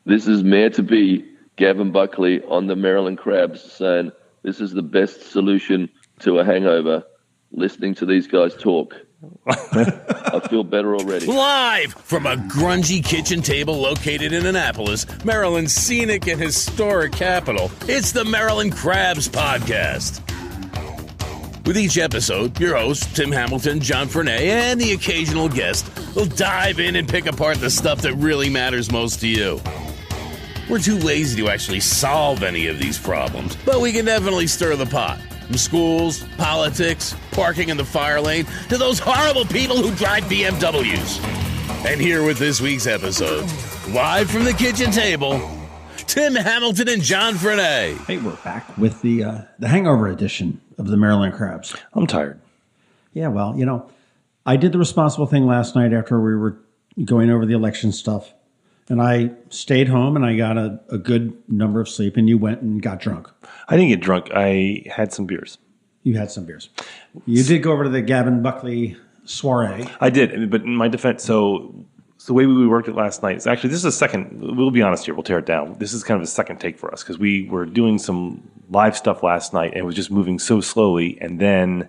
This is Mayor-to-be Gavin Buckley on the Maryland Crabs saying this is the best solution to a hangover, listening to these guys talk. I feel better already. Live from a grungy kitchen table located in Annapolis, Maryland's scenic and historic capital, it's the Maryland Crabs Podcast. With each episode, your hosts, Tim Hamilton, John Fernay, and the occasional guest will dive in and pick apart the stuff that really matters most to you. We're too lazy to actually solve any of these problems, but we can definitely stir the pot. From schools, politics, parking in the fire lane, to those horrible people who drive BMWs. And here with this week's episode, live from the kitchen table, Tim Hamilton and John Fernay. Hey, we're back with the hangover edition of the Maryland Crabs. I'm tired. Yeah, well, I did the responsible thing last night after we were going over the election stuff. And I stayed home and I got a good number of sleep, and you went and got drunk. I didn't get drunk. I had some beers. You had some beers. You did go over to the Gavin Buckley soiree. I did, but in my defense, so the way we worked it last night is actually, this is a second, we'll be honest here, we'll tear it down. This is kind of a second take for us because we were doing some live stuff last night and it was just moving so slowly, and then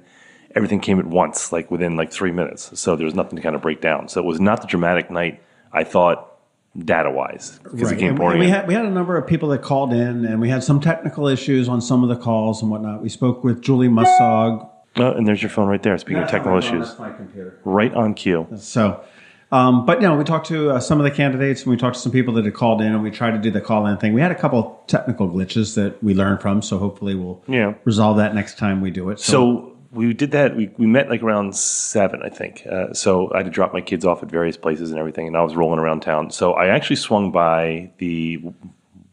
everything came at once, like within 3 minutes. So there was nothing to kind of break down. So it was not the dramatic night I thought, data-wise, because it came boring. We had a number of people that called in, and we had some technical issues on some of the calls and whatnot. We spoke with Julie Mussog. Oh, and there's your phone right there. Speaking of technical issues. That's my computer. Right on cue. So, but we talked to some of the candidates, and we talked to some people that had called in, and we tried to do the call-in thing. We had a couple technical glitches that we learned from, so hopefully we'll resolve that next time we do it. So we did that. We met around 7, I think. So I had to drop my kids off at various places and everything, and I was rolling around town. So I actually swung by the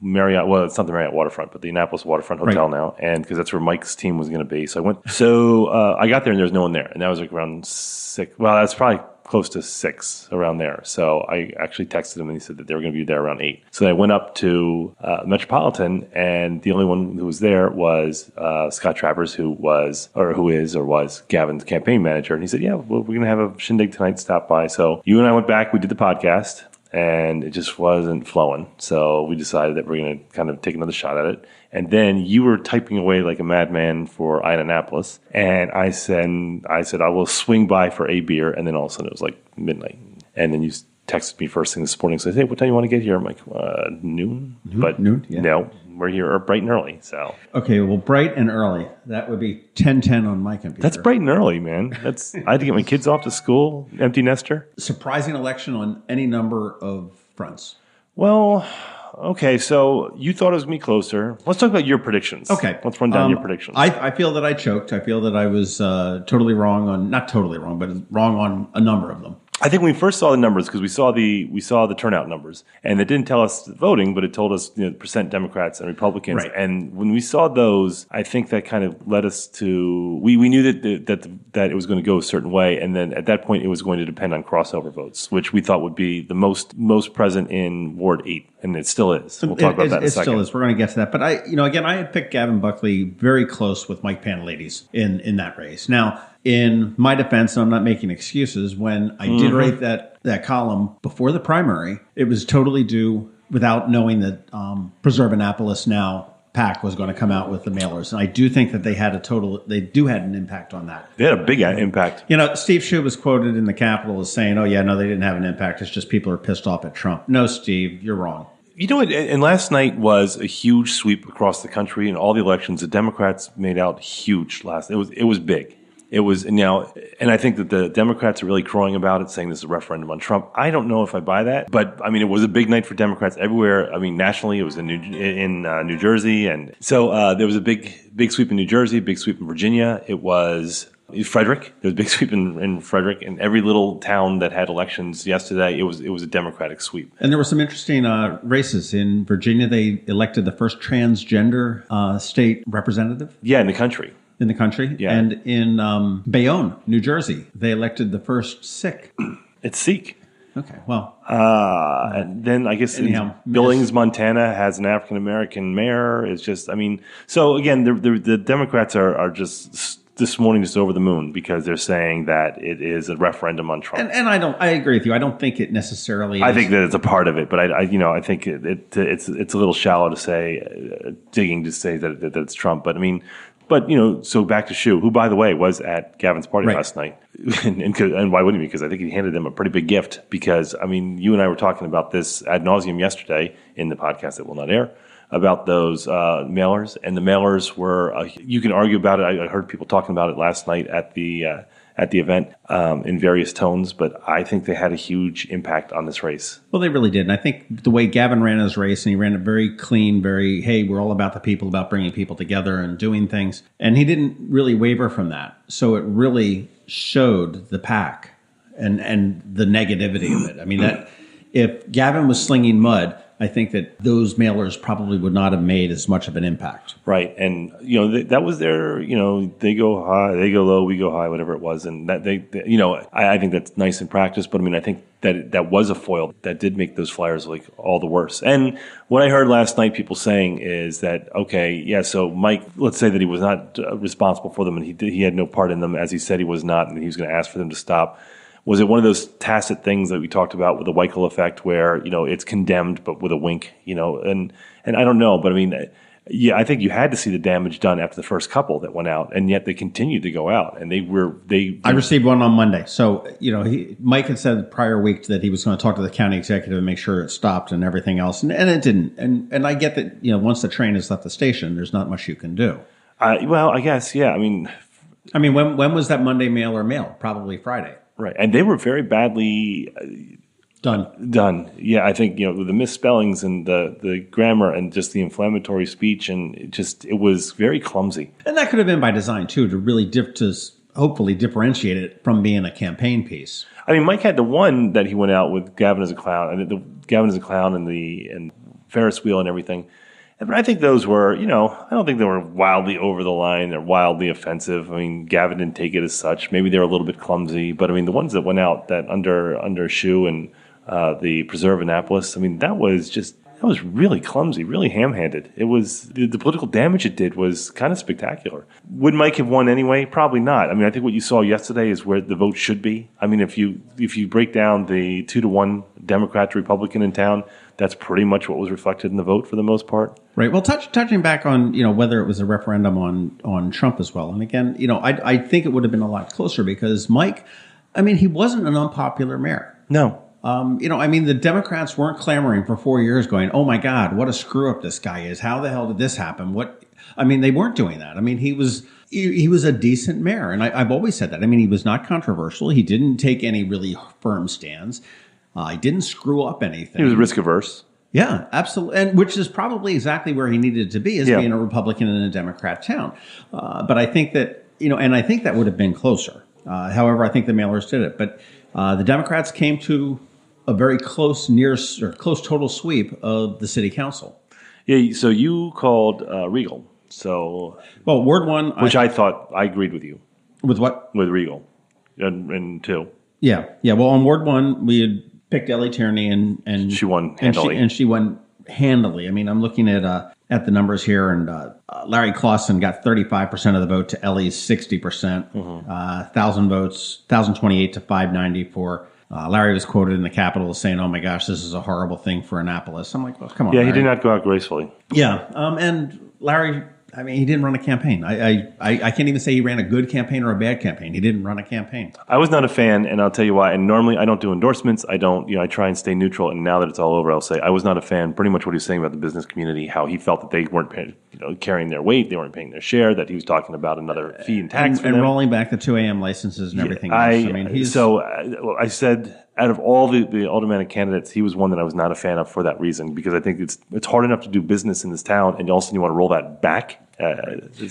Marriott. Well, it's not the Marriott Waterfront, but the Annapolis Waterfront Hotel now, and because that's where Mike's team was going to be. So I went. So I got there and there was no one there, and that was around 6. Well, that's probably close to 6 around there. So I actually texted them and he said that they were going to be there around 8. So I went up to Metropolitan, and the only one who was there was Scott Travers, who was Gavin's campaign manager. And he said, yeah, well, we're going to have a shindig tonight, stop by. So you and I went back, we did the podcast, and it just wasn't flowing. So we decided that we're going to kind of take another shot at it. And then you were typing away like a madman for Annapolis. And I said, I will swing by for a beer. And then all of a sudden it was like midnight. And then you texted me first thing this morning. Said, hey, what time you want to get here? I'm like, noon? But noon? Yeah. No, we're here bright and early. So okay, well, bright and early. That would be 10:10 on my computer. That's bright and early, man. I had to get my kids off to school, empty nester. Surprising election on any number of fronts. Well, okay, so you thought it was me closer. Let's talk about your predictions. Okay. Let's run down your predictions. I feel that I choked. I feel that I was totally wrong on, not totally wrong, but wrong on a number of them. I think when we first saw the numbers, because we saw the turnout numbers, and it didn't tell us voting, but it told us percent Democrats and Republicans. Right. And when we saw those, I think that kind of led us to we knew that it was going to go a certain way, and then at that point it was going to depend on crossover votes, which we thought would be the most present in Ward 8, and it still is. We'll talk about that in a second. It still is. We're going to get to that, but I had picked Gavin Buckley very close with Mike Pantelidis in that race. Now, in my defense, and I'm not making excuses, when I did write that column before the primary, it was totally due without knowing that Preserve Annapolis Now PAC was going to come out with the mailers. And I do think that they had an impact on that. They had a big impact. Steve Shu was quoted in the Capitol as saying, oh, yeah, no, they didn't have an impact. It's just people are pissed off at Trump. No, Steve, you're wrong. You know what? And last night was a huge sweep across the country in all the elections. The Democrats made out huge It was big. It was now, and I think that the Democrats are really crowing about it, saying this is a referendum on Trump. I don't know if I buy that, but I mean, it was a big night for Democrats everywhere. I mean, nationally, it was in New Jersey, and so there was a big sweep in New Jersey, big sweep in Virginia. It was Frederick. There was a big sweep in Frederick, and every little town that had elections yesterday, it was a Democratic sweep. And there were some interesting races in Virginia. They elected the first transgender state representative. Yeah, in the country. Yeah. And in Bayonne, New Jersey, they elected the first Sikh. It's Sikh. Okay, well. And then I guess Billings, Montana has an African-American mayor. It's just, so again, the Democrats are just this morning just over the moon because they're saying that it is a referendum on Trump. And I agree with you. I don't think it necessarily is. I think that it's a part of it, but I think it's a little shallow to say, digging to say that it's Trump. But I mean, so back to Shu, who, by the way, was at Gavin's party last night. and why wouldn't he? Because I think he handed them a pretty big gift because, I mean, you and I were talking about this ad nauseum yesterday in the podcast that will not air about those mailers. And the mailers were, you can argue about it. I heard people talking about it last night at the event in various tones, but I think they had a huge impact on this race. Well, they really did. And I think the way Gavin ran his race, and he ran it very clean, hey, we're all about the people, about bringing people together and doing things. And he didn't really waver from that. So it really showed the pack and the negativity of it. I mean, that if Gavin was slinging mud, I think that those mailers probably would not have made as much of an impact. Right. And, that was their, they go high, they go low, we go high, whatever it was. And that I think that's nice in practice. But I mean, I think that was a foil that did make those flyers like all the worse. And what I heard last night people saying is that, okay, yeah, so Mike, let's say that he was not responsible for them and he had no part in them, as he said he was not, and he was going to ask for them to stop. Was it one of those tacit things that we talked about with the Weichel effect where, it's condemned but with a wink, and I don't know, but I mean, yeah, I think you had to see the damage done after the first couple that went out, and yet they continued to go out, and I received one on Monday. So, Mike had said the prior week that he was going to talk to the county executive and make sure it stopped and everything else, and it didn't. And I get that, once the train has left the station, there's not much you can do. Well, I guess, yeah. I mean, when was that Monday mailer mailed? Probably Friday. Right, and they were very badly done. Yeah, I think the misspellings and the grammar and just the inflammatory speech and it was very clumsy. And that could have been by design too, to really hopefully differentiate it from being a campaign piece. I mean, Mike had the one that he went out with Gavin as a clown, and the Ferris wheel and everything. But I think those were, I don't think they were wildly over the line or wildly offensive. I mean, Gavin didn't take it as such. Maybe they were a little bit clumsy. But, I mean, the ones that went out that under Shu and the Preserve Annapolis, I mean, that was really clumsy, really ham-handed. It was the political damage it did was kind of spectacular. Would Mike have won anyway? Probably not. I mean, I think what you saw yesterday is where the vote should be. I mean, if you break down the 2-1 Democrat to Republican in town, that's pretty much what was reflected in the vote for the most part. Right. Well, touching back on, whether it was a referendum on Trump as well. And again, I think it would have been a lot closer because Mike, I mean, he wasn't an unpopular mayor. No. The Democrats weren't clamoring for 4 years going, oh my God, what a screw up this guy is. How the hell did this happen? They weren't doing that. I mean, he was a decent mayor. And I've always said that. I mean, he was not controversial. He didn't take any really firm stands. He didn't screw up anything. He was risk averse. Yeah, absolutely. And which is probably exactly where he needed to be as being a Republican in a Democrat town. But I think that, and I think that would have been closer. However, I think the mailers did it. But the Democrats came to a very close total sweep of the city council. Yeah. So you called Regal. So, well, Ward 1, which I thought I agreed with you. With what? With Regal, and 2. Yeah. Well, on Ward 1, we had picked Ellie Tierney, and she won handily. And she won handily. I mean, I'm looking at the numbers here, and Larry Clausen got 35% of the vote to Ellie's 60%. 1,000 votes, 1,028 to 590 for. Larry was quoted in the Capitol as saying, "Oh my gosh, this is a horrible thing for Annapolis." I'm like, "Well, come on." Yeah, Larry. He did not go out gracefully. Yeah, and Larry. I mean, he didn't run a campaign. I can't even say he ran a good campaign or a bad campaign. He didn't run a campaign. I was not a fan, and I'll tell you why. And normally I don't do endorsements. I don't, I try and stay neutral. And now that it's all over, I'll say I was not a fan. Pretty much what he was saying about the business community, how he felt that they weren't carrying their weight, they weren't paying their share, that he was talking about another fee and tax for them. And rolling back the 2 a.m. licenses and everything else. I said, out of all the aldermanic candidates, he was one that I was not a fan of for that reason, because I think it's hard enough to do business in this town, and also you want to roll that back. He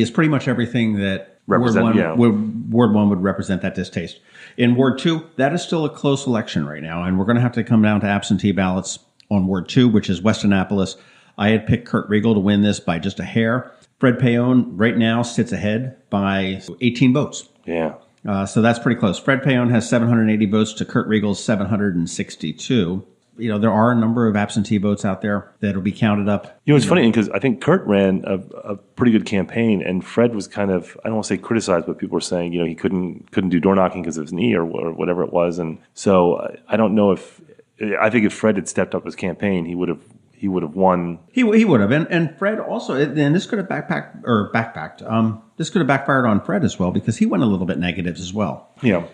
is pretty much everything that Ward 1 would represent that distaste. In Ward 2, that is still a close election right now, and we're going to have to come down to absentee ballots on Ward 2, which is West Annapolis. I had picked Kurt Riegel to win this by just a hair. Fred Payon right now sits ahead by 18 votes. Yeah. So that's pretty close. Fred Payon has 780 votes to Kurt Riegel's 762. there are a number of absentee votes out there that will be counted up. It's funny because I think Kurt ran a pretty good campaign, and Fred was kind of, I don't want to say criticized, but people were saying, he couldn't do door knocking because of his knee or whatever it was. And so I don't know I think if Fred had stepped up his campaign, he would have won. He would have, and Fred also, and this could have this could have backfired on Fred as well because he went a little bit negatives as well. Yeah,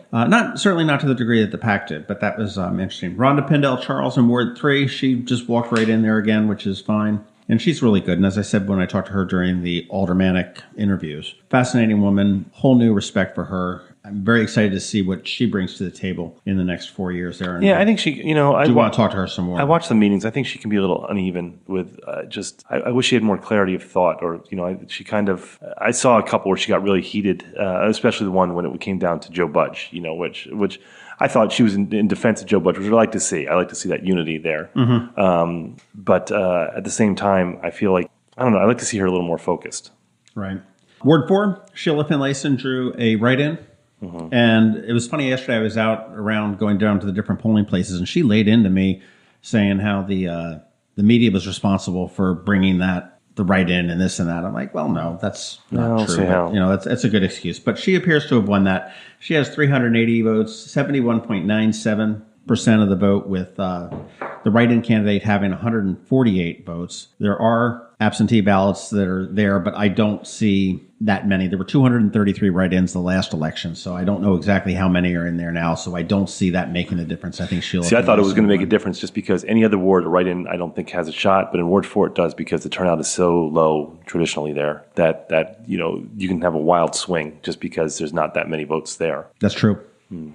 certainly not to the degree that the PAC did, but that was interesting. Rhonda Pindell Charles in Ward 3, she just walked right in there again, which is fine. And she's really good. And as I said when I talked to her during the aldermanic interviews, fascinating woman, whole new respect for her. I'm very excited to see what she brings to the table in the next 4 years there. And I think she, I do want to talk to her some more. I watched the meetings. I think she can be a little uneven with I wish she had more clarity of thought, or, she kind of, I saw a couple where she got really heated, especially the one when it came down to Joe Budge, which I thought she was in defense of Joe Budge, which I like to see. I like to see that unity there. Mm-hmm. But at the same time, I feel like, I don't know, I like to see her a little more focused. Right. Ward 4, Sheila Finlayson drew a write-in. Mm-hmm. And it was funny, yesterday I was out around going down to the different polling places, and she laid into me saying how the media was responsible for bringing the write-in and this and that. I'm like, well, no, that's not true. But, that's a good excuse. But she appears to have won that. She has 380 votes, 71.97% of the vote, with the write-in candidate having 148 votes. There are absentee ballots that are there, but I don't see that many. There were 233 write-ins the last election, so I don't know exactly how many are in there now, so I don't see that making a difference. I think Sheila... See, I thought it was going to make a difference just because any other ward, a write-in, I don't think has a shot, but in Ward 4 it does because the turnout is so low traditionally there that you can have a wild swing just because there's not that many votes there. That's true.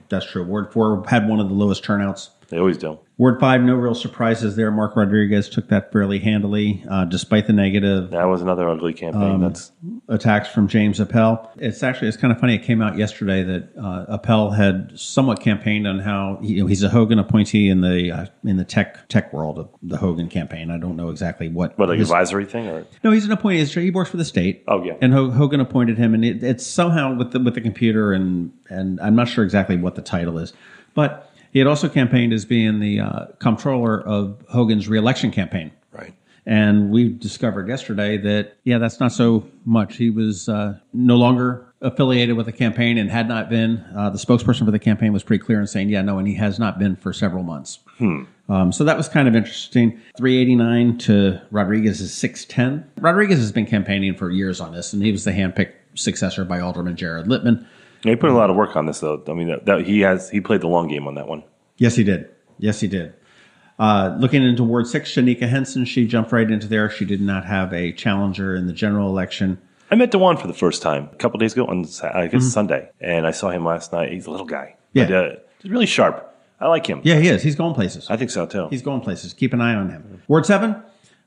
That's true. Ward 4 had one of the lowest turnouts. They always do. Ward 5, no real surprises there. Mark Rodriguez took that fairly handily, despite the negative. That was another ugly campaign. That's attacks from James Appel. It's kind of funny. It came out yesterday that Appel had somewhat campaigned on how he's a Hogan appointee in the tech world of the Hogan campaign. I don't know exactly what advisory thing or no, he's an appointee. He works for the state. Oh yeah, and Hogan appointed him, and it's somehow with the computer and I'm not sure exactly what the title is, but. He had also campaigned as being the comptroller of Hogan's reelection campaign. Right. And we discovered yesterday that, that's not so much. He was no longer affiliated with the campaign and had not been. The spokesperson for the campaign was pretty clear in saying, and he has not been for several months. So that was kind of interesting. 389 to Rodriguez's 610. Rodriguez has been campaigning for years on this, and he was the handpicked successor by Alderman Jared Littman. Yeah, he put a lot of work on this, though. I mean, he played the long game on that one. Yes, he did. Looking into Ward 6, Shanika Henson, she jumped right into there. She did not have a challenger in the general election. I met DeJuan for the first time a couple of days ago on Sunday, and I saw him last night. He's a little guy. Yeah. But, he's really sharp. I like him. Yeah, he is. He's going places. I think so, too. He's going places. Keep an eye on him. Ward 7,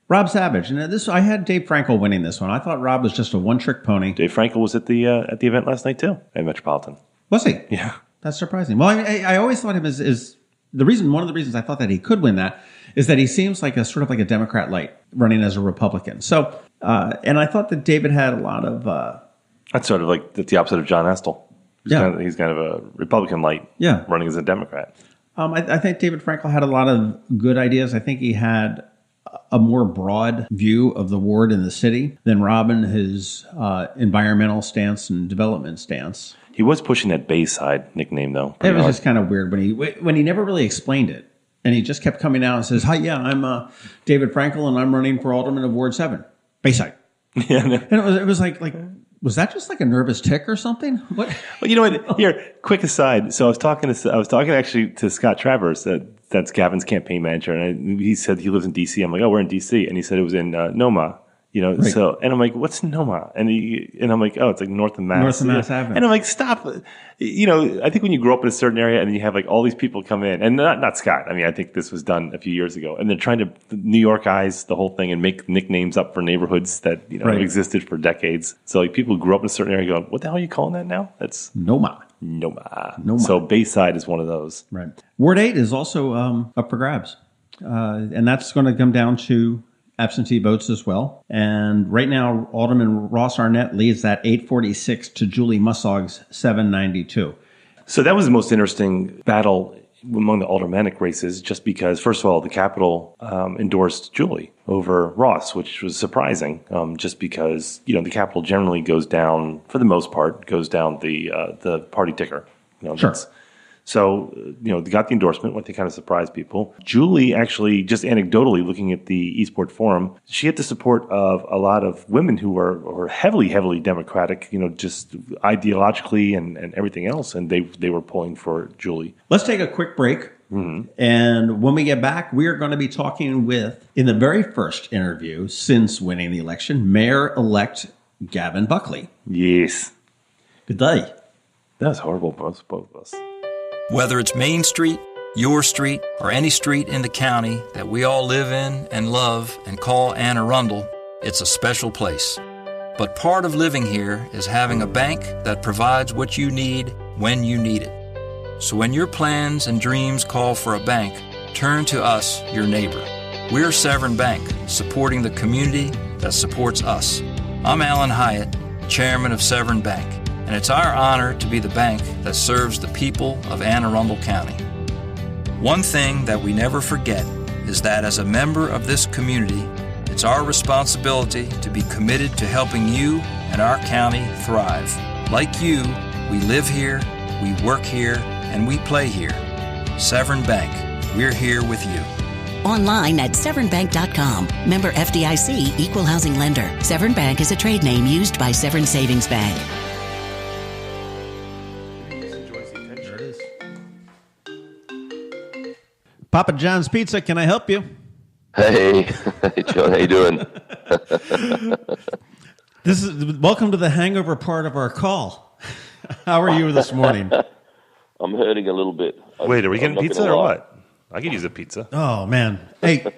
Rob Savage. And I had Dave Frankel winning this one. I thought Rob was just a one-trick pony. Dave Frankel was at the event last night, too, at Metropolitan. Was he? Yeah. That's surprising. Well, I always thought him as one of the reasons I thought that he could win that is that he seems like a Democrat light running as a Republican. So, and I thought that David had a lot of... that's sort of like the opposite of John Estel. He's kind of a Republican light running as a Democrat. I think David Frankel had a lot of good ideas. I think he had a more broad view of the ward in the city than Robin, his environmental stance and development stance. He was pushing that Bayside nickname, though. It was just kind of weird when he never really explained it. And he just kept coming out and says, hi, I'm David Frankel, and I'm running for alderman of Ward 7, Bayside. Yeah, no. And it was like, was that just like a nervous tick or something? What? Well, you know what? Here, quick aside. So I was talking actually to Scott Travers, that's Gavin's campaign manager, and he said he lives in D.C. I'm like, oh, we're in D.C., and he said it was in Noma. Right. So, and I'm like, what's Noma? And I'm like, oh, it's like north of Mass. North of Mass Avenue. And I'm like, stop. I think when you grow up in a certain area and you have like all these people come in, and not Scott. I mean, I think this was done a few years ago, and they're trying to New Yorkize the whole thing and make nicknames up for neighborhoods that have existed for decades. So like people who grew up in a certain area going, what the hell are you calling that now? That's Noma. So Bayside is one of those. Right. Ward 8 is also up for grabs, and that's going to come down to absentee votes as well. And right now, Alderman Ross Arnett leads that 846 to Julie Mussog's 792. So that was the most interesting battle among the aldermanic races, just because, first of all, the Capitol endorsed Julie over Ross, which was surprising, just because, the Capitol generally goes down, for the most part, the party ticker. Sure. So, they got the endorsement, what they kind of surprised people. Julie actually, just anecdotally looking at the Eastport Forum, she had the support of a lot of women who were heavily, heavily Democratic, just ideologically and everything else. And they were pulling for Julie. Let's take a quick break. Mm-hmm. And when we get back, we are going to be talking with, in the very first interview since winning the election, Mayor-Elect Gavin Buckley. Yes. Good day. That was horrible, both of us. Whether it's Main Street, your street, or any street in the county that we all live in and love and call Anne Arundel, it's a special place. But part of living here is having a bank that provides what you need when you need it. So when your plans and dreams call for a bank, turn to us, your neighbor. We're Severn Bank, supporting the community that supports us. I'm Alan Hyatt, chairman of Severn Bank. And it's our honor to be the bank that serves the people of Anne Arundel County. One thing that we never forget is that as a member of this community, it's our responsibility to be committed to helping you and our county thrive. Like you, we live here, we work here, and we play here. Severn Bank, we're here with you. Online at severnbank.com. Member FDIC, Equal Housing Lender. Severn Bank is a trade name used by Severn Savings Bank. Papa John's Pizza, can I help you? Hey John, how you doing? Welcome to the hangover part of our call. How are you this morning? I'm hurting a little bit. Wait, are we getting pizza or what? I could use a pizza. Oh man! Hey,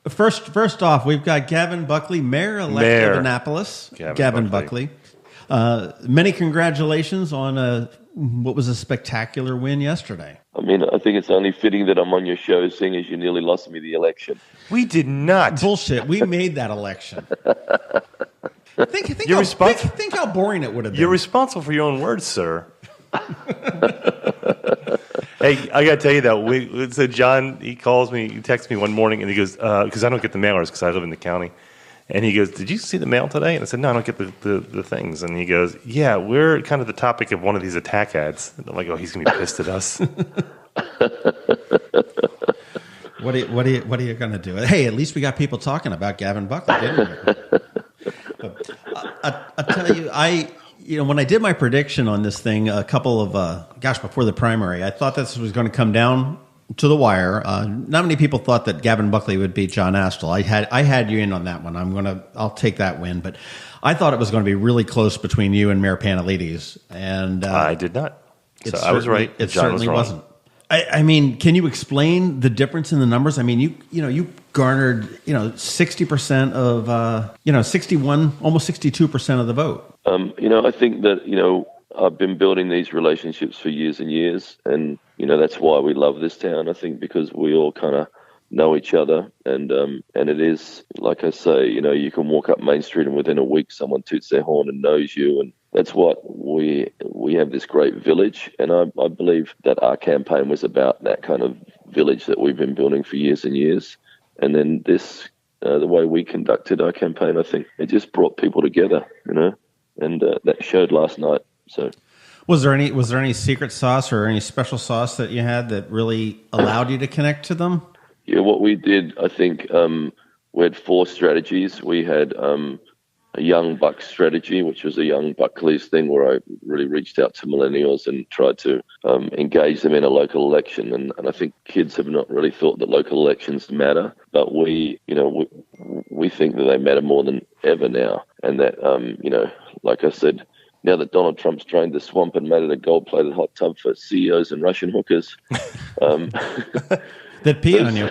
first off, we've got Gavin Buckley, Mayor-Elect of Annapolis. Gavin Buckley. Many congratulations on what was a spectacular win yesterday. I mean, I think it's only fitting that I'm on your show, seeing as you nearly lost me the election. We did not. Bullshit. We made that election. Think how boring it would have been. You're responsible for your own words, sir. Hey, I got to tell you that. So John, he calls me, he texts me one morning, and he goes, because I don't get the mailers because I live in the county. And he goes, did you see the mail today? And I said, no, I don't get the things. And he goes, yeah, we're kind of the topic of one of these attack ads. And I'm like, oh, he's going to be pissed at us. What are you going to do? Hey, at least we got people talking about Gavin Buckley, didn't we? I tell you, when I did my prediction on this thing a couple of, before the primary, I thought this was going to come down to the wire. Not many people thought that Gavin Buckley would beat John Astle. I had you in on that one. I'll take that win, but I thought it was going to be really close between you and Mayor Panelides, and I did not. So I was right. It certainly wasn't. I mean, can you explain the difference in the numbers? I mean, you garnered 60% of 61, almost 62% of the vote. I think that I've been building these relationships for years and years, and that's why we love this town. I think because we all kind of know each other, and it is, like I say, you can walk up Main Street and within a week someone toots their horn and knows you, and that's what we have, this great village. And I believe that our campaign was about that kind of village that we've been building for years and years. And then this, the way we conducted our campaign, I think it just brought people together, and that showed last night. So, was there any secret sauce or any special sauce that you had that really allowed you to connect to them? Yeah, what we did, I think, we had 4 strategies. We had a young buck strategy, which was a young Buckley's thing, where I really reached out to millennials and tried to engage them in a local election. And I think kids have not really thought that local elections matter, but we think that they matter more than ever now. And that, like I said, now that Donald Trump's drained the swamp and made it a gold-plated hot tub for CEOs and Russian hookers, that pee on you.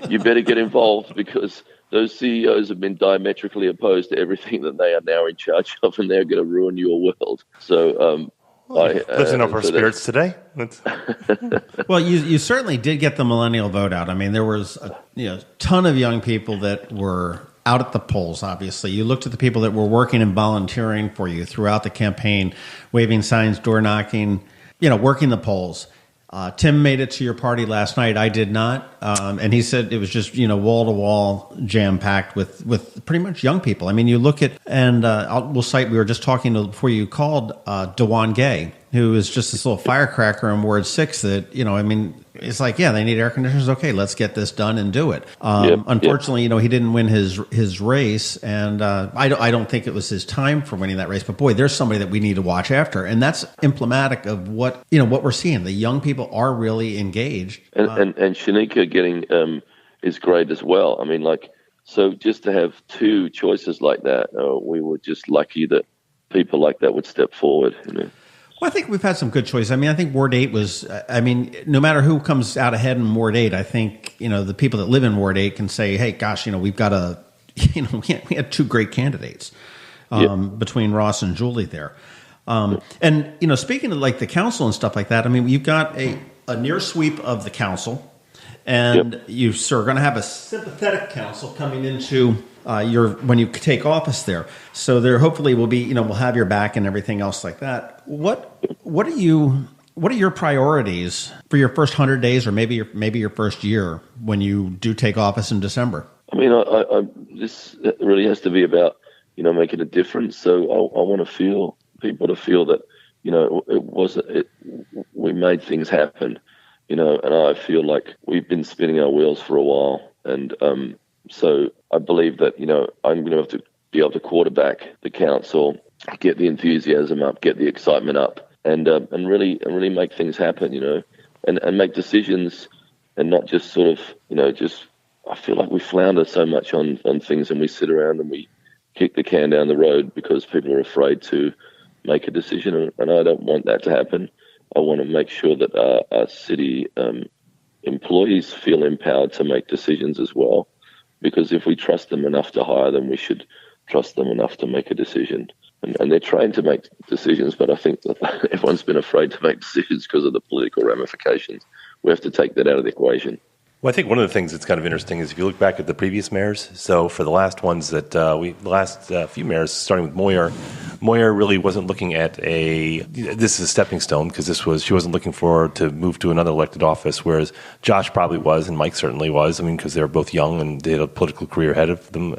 You better get involved, because those CEOs have been diametrically opposed to everything that they are now in charge of, and they're going to ruin your world. So, lifting up our spirits today. Well, you certainly did get the millennial vote out. I mean, there was a ton of young people that were out at the polls. Obviously, you looked at the people that were working and volunteering for you throughout the campaign, waving signs, door knocking, working the polls. Tim made it to your party last night. I did not. And he said it was just, wall-to-wall jam-packed with pretty much young people. I mean, you look at, and we'll cite, we were just talking before you called DeJuan Gay, who is just this little firecracker in Ward 6 that, it's like, yeah, they need air conditioners. Okay, let's get this done and do it. Unfortunately, he didn't win his race, and I don't think it was his time for winning that race. But boy, there's somebody that we need to watch after, and that's emblematic of what we're seeing. The young people are really engaged, and Shanika getting is great as well. I mean, so just to have two choices like that, we were just lucky that people like that would step forward. Well, I think we've had some good choices. I mean, I think Ward 8 was, no matter who comes out ahead in Ward 8, I think, the people that live in Ward 8 can say, hey, gosh, we've got we had two great candidates between Ross and Julie there. And, speaking of the council and stuff like that, you've got a near sweep of the council, and you are going to have a sympathetic council coming into when you take office there. So there hopefully will be, we'll have your back and everything else like that. What are your priorities for your first 100 days or maybe your first year when you do take office in December? I mean, this really has to be about, making a difference. So I want people to feel that, we made things happen, and I feel like we've been spinning our wheels for a while. And, so I believe that, I'm going to have to be able to quarterback the council, get the enthusiasm up, get the excitement up, and really make things happen, and make decisions, and not just sort of, I feel like we flounder so much on things, and we sit around and we kick the can down the road because people are afraid to make a decision, and I don't want that to happen. I want to make sure that our city employees feel empowered to make decisions as well. Because if we trust them enough to hire them, we should trust them enough to make a decision. And they're trained to make decisions, but I think that everyone's been afraid to make decisions because of the political ramifications. We have to take that out of the equation. Well, I think one of the things that's kind of interesting is if you look back at the previous mayors, so for the last ones that the last few mayors, starting with Moyer really wasn't looking at this is a stepping stone because she wasn't looking to move to another elected office, whereas Josh probably was and Mike certainly was. Because they were both young and they had a political career ahead of them.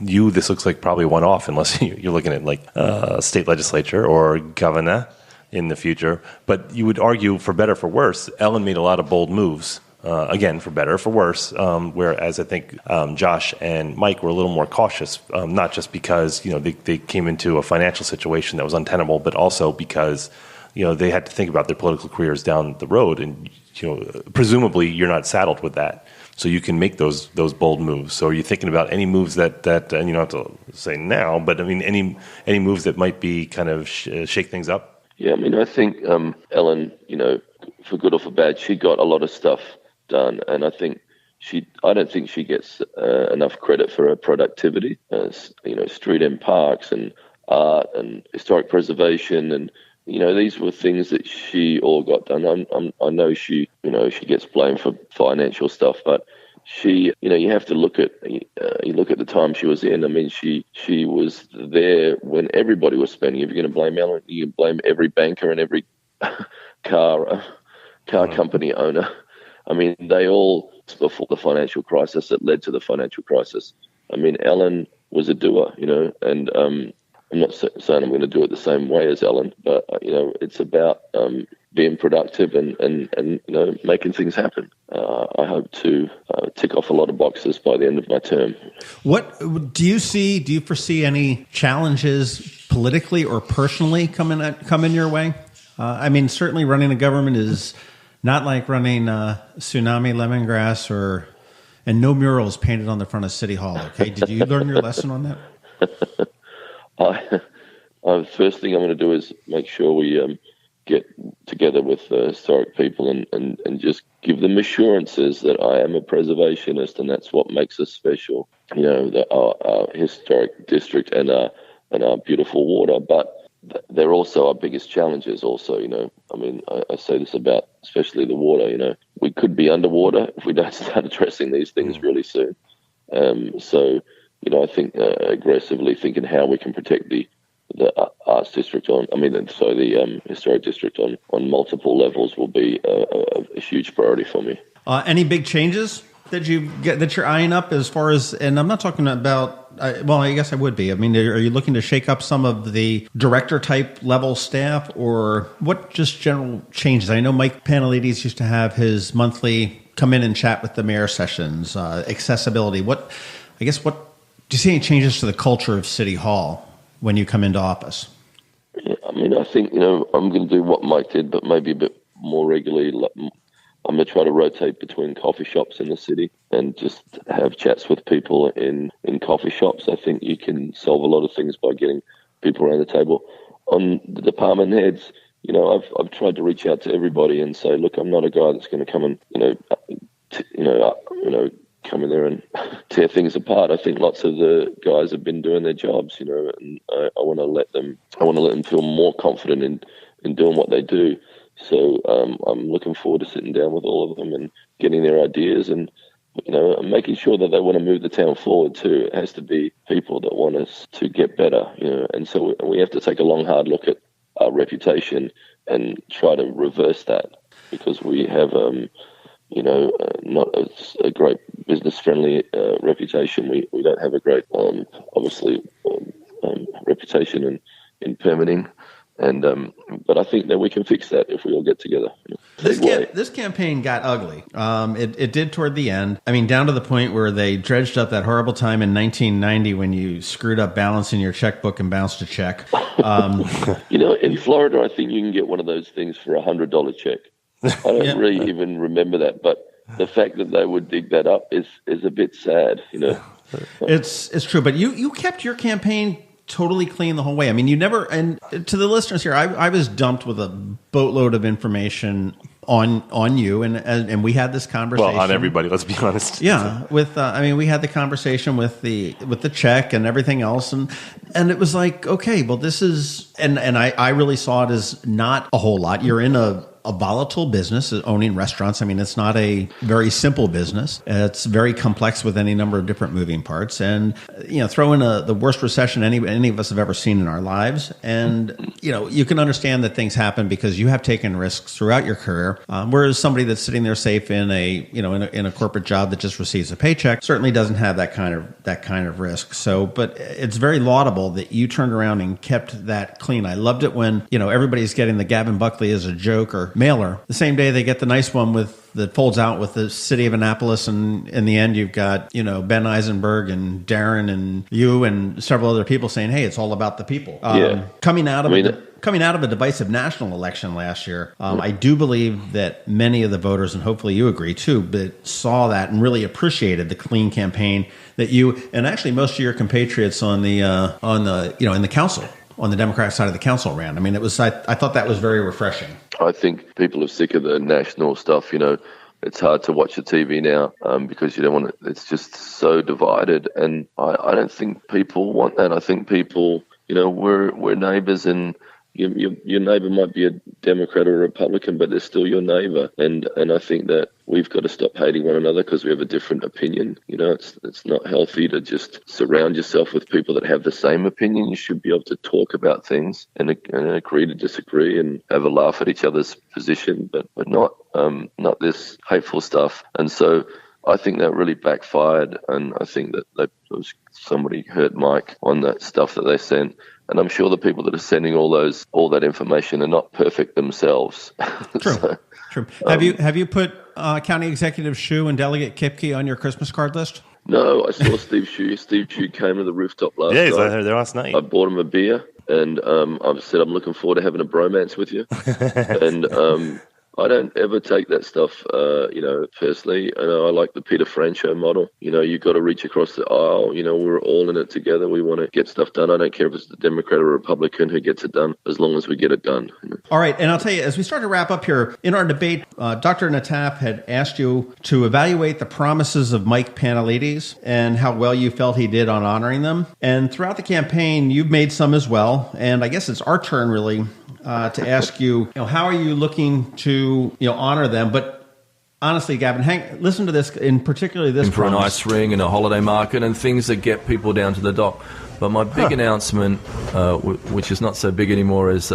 This looks like probably one off unless you're looking at state legislature or governor in the future. But you would argue for better, for worse, Ellen made a lot of bold moves. Again, for better or for worse, whereas I think Josh and Mike were a little more cautious, not just because they came into a financial situation that was untenable, but also because they had to think about their political careers down the road, and presumably you're not saddled with that, so you can make those bold moves. So are you thinking about any moves that and you don't have to say now, but any moves that might be kind of shake things up? Yeah, I think Ellen, for good or for bad, she got a lot of stuff done, and I don't think she gets enough credit for her productivity. Street and parks and art and historic preservation, and these were things that she all got done. I know she gets blamed for financial stuff, but she, you have to look at the time she was in. She was there when everybody was spending. If you're going to blame Ellen, you can blame every banker and every car company owner. They all, before the financial crisis that led to the financial crisis. Ellen was a doer, and I'm not saying I'm going to do it the same way as Ellen, but, it's about being productive and making things happen. I hope to tick off a lot of boxes by the end of my term. What do you foresee any challenges politically or personally coming your way? Certainly running a government is not like running Tsunami Lemongrass and no murals painted on the front of City Hall, okay? Did you learn your lesson on that? First thing I'm going to do is make sure we get together with historic people and just give them assurances that I am a preservationist, and that's what makes us special, our historic district and our beautiful water. But they're also our biggest challenges also, I say this about especially the water, we could be underwater if we don't start addressing these things really soon. So, I think aggressively thinking how we can protect the arts district the historic district on multiple levels will be a huge priority for me. Any big changes that you're eyeing up as far as, and I'm not talking about, I guess I would be. I mean, are you looking to shake up some of the director type level staff, or what just general changes? I know Mike Panelides used to have his monthly come in and chat with the mayor sessions, accessibility. Do you see any changes to the culture of City Hall when you come into office? Yeah, I mean, I think, I'm going to do what Mike did, but maybe a bit more regularly. I'm going to try to rotate between coffee shops in the city and just have chats with people in coffee shops. I think you can solve a lot of things by getting people around the table. On the department heads, I've tried to reach out to everybody and say, look, I'm not a guy that's going to come and, come in there and tear things apart. I think lots of the guys have been doing their jobs, and I want to let them feel more confident in doing what they do. So I'm looking forward to sitting down with all of them and getting their ideas and, making sure that they want to move the town forward too. It has to be people that want us to get better, and so we have to take a long, hard look at our reputation and try to reverse that, because we have, not a great business-friendly reputation. We don't have a great, reputation in permitting. And but I think that we can fix that if we all get together. This campaign got ugly. It did toward the end. I mean, down to the point where they dredged up that horrible time in 1990 when you screwed up balancing your checkbook and bounced a check. In Florida, I think you can get one of those things for $100 check. I don't really even remember that, but the fact that they would dig that up is a bit sad. It's true. But you kept your campaign totally clean the whole way. I mean, you never, and to the listeners here, I was dumped with a boatload of information on you, and we had this conversation. Well, on everybody, let's be honest. Yeah, we had the conversation with the check and everything else, and it was like, okay, well, this is, and I really saw it as not a whole lot. You're in a volatile business, owning restaurants. I mean, it's not a very simple business. It's very complex with any number of different moving parts. And, throw in the worst recession any of us have ever seen in our lives. And, you can understand that things happen because you have taken risks throughout your career. Whereas somebody that's sitting there safe in a corporate job that just receives a paycheck certainly doesn't have that kind of risk. So, but it's very laudable that you turned around and kept that clean. I loved it when, everybody's getting the Gavin Buckley as a joke or mailer. The same day they get the nice one that folds out with the city of Annapolis, and in the end you've got Ben Eisenberg and Darren and you and several other people saying, "Hey, it's all about the people." Coming out of a divisive national election last year, I do believe that many of the voters, and hopefully you agree too, but saw that and really appreciated the clean campaign that you and actually most of your compatriots in the council. On the Democratic side of the council ran. I mean, I thought that was very refreshing. I think people are sick of the national stuff. It's hard to watch the TV now because you don't want to. It's just so divided, and I don't think people want that. I think people, we're neighbours, and your neighbour might be a Democrat or a Republican, but they're still your neighbour. And I think that we've got to stop hating one another because we have a different opinion. It's not healthy to just surround yourself with people that have the same opinion. You should be able to talk about things and agree to disagree and have a laugh at each other's position, but not this hateful stuff. And so I think that really backfired, and I think that somebody hurt Mike on that stuff that they sent. And I'm sure the people that are sending all that information are not perfect themselves. True. True. Have you put County Executive Hsu and Delegate Kipke on your Christmas card list? No, I saw Steve Hsu. Steve Hsu came to the rooftop last night. Yeah, he's there last night. I bought him a beer, and I've said I'm looking forward to having a bromance with you. And I don't ever take that stuff, personally. I like the Peter Franchot model. You've got to reach across the aisle. We're all in it together. We want to get stuff done. I don't care if it's the Democrat or Republican who gets it done, as long as we get it done. All right. And I'll tell you, as we start to wrap up here, in our debate, Dr. Nataf had asked you to evaluate the promises of Mike Panelides and how well you felt he did on honoring them. And throughout the campaign, you've made some as well. And I guess it's our turn, really, to ask you, how are you looking to honor them? But honestly, Gavin, listen to this, in particularly this for an promise. ice ring and a holiday market and things that get people down to the dock. But my big announcement, which is not so big anymore, is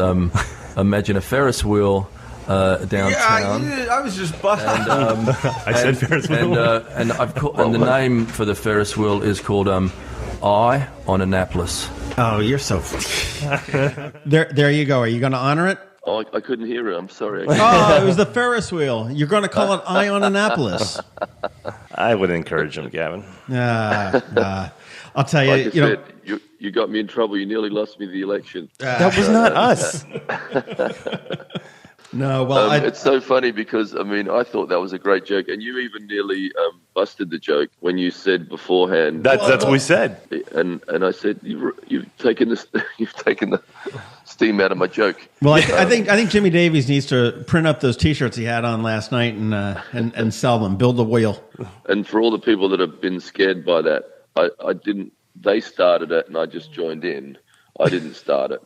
imagine a Ferris wheel downtown. Yeah, I was just busting. And, I said Ferris wheel. And the name for the Ferris wheel is called Eye on Annapolis. Oh, you're so... There you go. Are you going to honor it? Oh, I couldn't hear it. I'm sorry. Oh, it was the Ferris wheel. You're going to call it Eye on Annapolis. I would encourage him, Gavin. I'll tell you. Like I said, you got me in trouble. You nearly lost me the election. That was not us. No, well, it's so funny because, I mean, I thought that was a great joke, and you even nearly busted the joke when you said beforehand. That's what we said. And I said, you've taken the steam out of my joke. Well, I think Jimmy Davies needs to print up those T-shirts he had on last night and sell them. Build the wheel. And for all the people that have been scared by that, I didn't. They started it, and I just joined in. I didn't start it.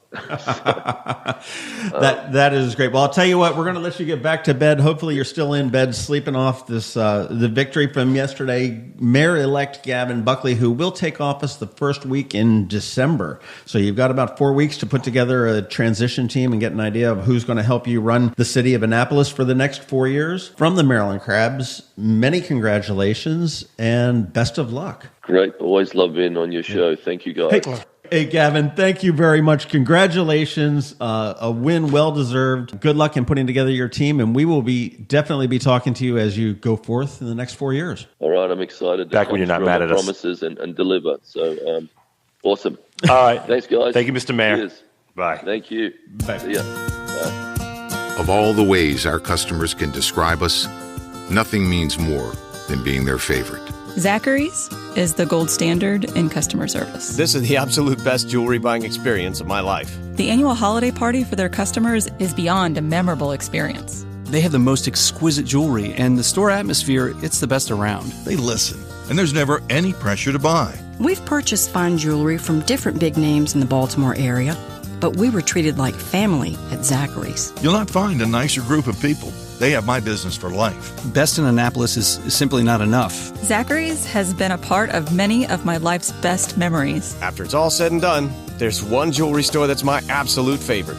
That is great. Well, I'll tell you what, we're going to let you get back to bed. Hopefully you're still in bed sleeping off this the victory from yesterday. Mayor-Elect Gavin Buckley, who will take office the first week in December. So you've got about 4 weeks to put together a transition team and get an idea of who's going to help you run the city of Annapolis for the next 4 years. From the Maryland Crabs, many congratulations and best of luck. Great. Always love being on your show. Thank you, guys. Hey, Gavin, thank you very much. Congratulations. A win well-deserved. Good luck in putting together your team, and we will definitely be talking to you as you go forth in the next 4 years. All right, I'm excited to back when you're not mad at us. Promises and deliver. So, awesome. All right. Thanks, guys. Thank you, Mr. Mayor. Cheers. Bye. Thank you. Bye. See ya. Bye. Of all the ways our customers can describe us, nothing means more than being their favorite. Zachary's is the gold standard in customer service. This is the absolute best jewelry buying experience of my life. The annual holiday party for their customers is beyond a memorable experience. They have the most exquisite jewelry, and the store atmosphere, it's the best around. They listen, and there's never any pressure to buy. We've purchased fine jewelry from different big names in the Baltimore area, but we were treated like family at Zachary's. You'll not find a nicer group of people. They have my business for life. Best in Annapolis is simply not enough. Zachary's has been a part of many of my life's best memories. After it's all said and done, there's one jewelry store that's my absolute favorite.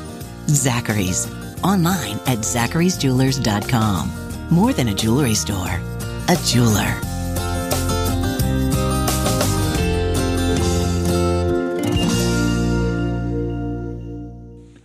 Zachary's. Online at zacharysjewelers.com. More than a jewelry store, a jeweler.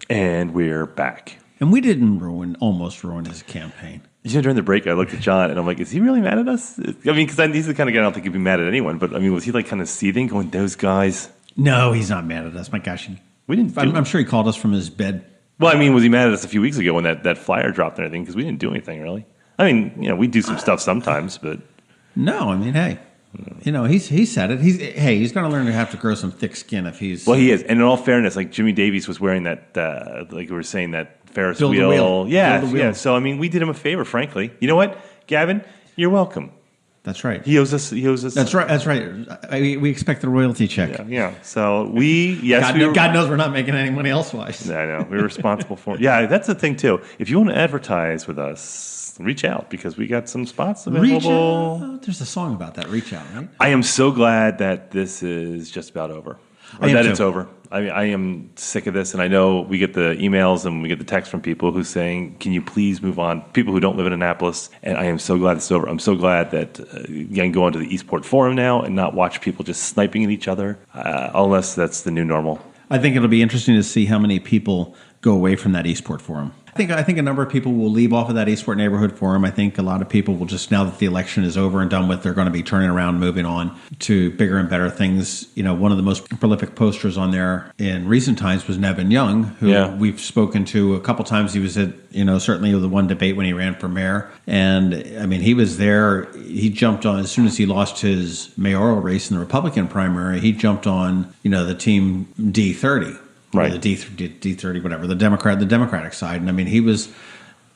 And we're back. And we didn't almost ruin his campaign. You know, during the break, I looked at John, and I'm like, is he really mad at us? I mean, because he's the kind of guy I don't think he'd be mad at anyone. But, I mean, was he, like, kind of seething, going, those guys? No, he's not mad at us. My gosh. I'm sure he called us from his bed. Well, I mean, was he mad at us a few weeks ago when that flyer dropped and everything? Because we didn't do anything, really. I mean, you know, we do some stuff sometimes, but... No, I mean, hey. You know, he said it. He's going to learn to have to grow some thick skin if he's... Well, he is. And in all fairness, like Jimmy Davies was wearing that, like we were saying, that Ferris wheel. Yeah. So, I mean, we did him a favor, frankly. You know what, Gavin? You're welcome. That's right. He owes us. That's right. We expect the royalty check. Yeah. So God knows we're not making any money elsewise. I know. We're responsible for it. Yeah, that's the thing, too. If you want to advertise with us, reach out because we got some spots available. Reach out. There's a song about that. Reach out, right? I am so glad that this is just about over. Or that it's over. I am sick of this, and I know we get the emails and we get the texts from people who saying, can you please move on? People who don't live in Annapolis, and I am so glad it's over. I'm so glad that you can go onto the Eastport Forum now and not watch people just sniping at each other, unless that's the new normal. I think it'll be interesting to see how many people go away from that Eastport Forum. I think a number of people will leave off of that Eastport Neighborhood Forum. I think a lot of people will just, now that the election is over and done with, they're going to be turning around, moving on to bigger and better things. You know, one of the most prolific posters on there in recent times was Nevin Young, who we've spoken to a couple times. He was at, certainly the one debate when he ran for mayor. And, I mean, he was there. He jumped on, as soon as he lost his mayoral race in the Republican primary, he jumped on, the team D30. Right. The D30, whatever, the Democratic side. And I mean, he was,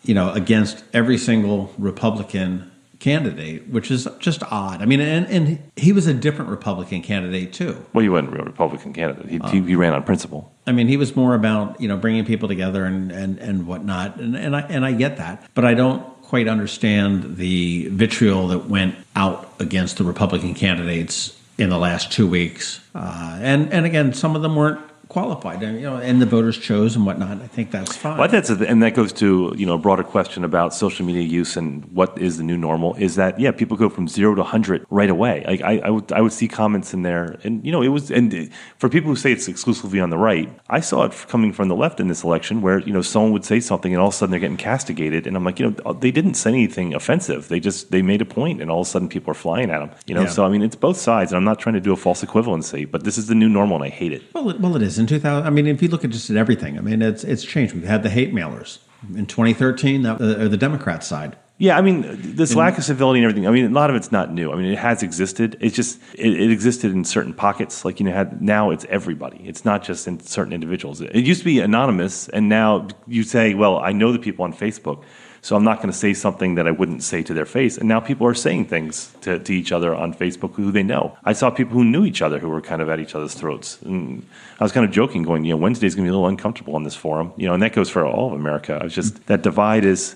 against every single Republican candidate, which is just odd. I mean, and he was a different Republican candidate too. Well, he wasn't a real Republican candidate. He ran on principle. I mean, he was more about, bringing people together and whatnot. And I get that, but I don't quite understand the vitriol that went out against the Republican candidates in the last 2 weeks. And again, some of them weren't qualified, and the voters chose and whatnot. I think that's fine. Well, and that goes to a broader question about social media use and what is the new normal. Is that people go from 0 to 100 right away. Like I would see comments in there, and it was, and for people who say it's exclusively on the right, I saw it coming from the left in this election, where someone would say something and all of a sudden they're getting castigated, and I'm like, they didn't say anything offensive. They made a point, and all of a sudden people are flying at them. So I mean, it's both sides, and I'm not trying to do a false equivalency, but this is the new normal, and I hate it. Well, it is. In 2000, I mean, if you look at just at everything, I mean, it's changed. We've had the hate mailers in 2013, the Democrat side. Yeah, I mean, this lack of civility and everything, I mean, a lot of it's not new. I mean, it has existed. It's just, it existed in certain pockets. Like, now it's everybody. It's not just in certain individuals. It used to be anonymous, and now you say, well, I know the people on Facebook, so I'm not going to say something that I wouldn't say to their face. And now people are saying things to each other on Facebook who they know. I saw people who knew each other who were kind of at each other's throats. And I was kind of joking, going, Wednesday's going to be a little uncomfortable on this forum. And that goes for all of America. I was just, that divide is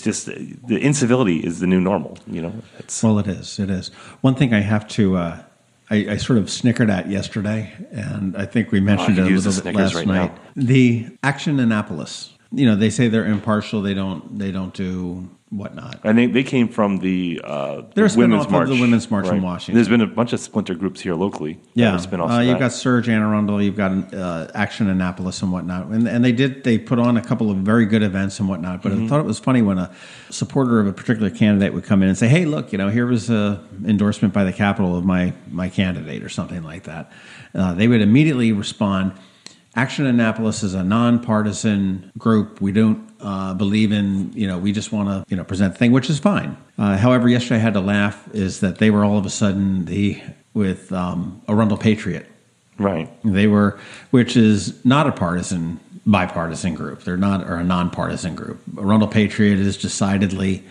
just, the incivility is the new normal. Well, it is. It is. One thing I have to, I sort of snickered at yesterday, and I think we mentioned it a little bit last night. The Action Annapolis. They say they're impartial. They don't do whatnot. And they came from the Women's March. Of the Women's March in Washington. There's been a bunch of splinter groups here locally. Yeah, you've got Surge Anne Arundel, you've got Action Annapolis and whatnot, and they put on a couple of very good events and whatnot. But I thought it was funny when a supporter of a particular candidate would come in and say, "Hey, look, here was a endorsement by the Capitol of my candidate," or something like that. They would immediately respond, Action Annapolis is a nonpartisan group. We don't believe in, we just want to, present the thing, which is fine. However, yesterday I had to laugh is that they were all of a sudden with Arundel Patriot. Right. They were, which is not a bipartisan group. They're not, or a nonpartisan group. Arundel Patriot is decidedly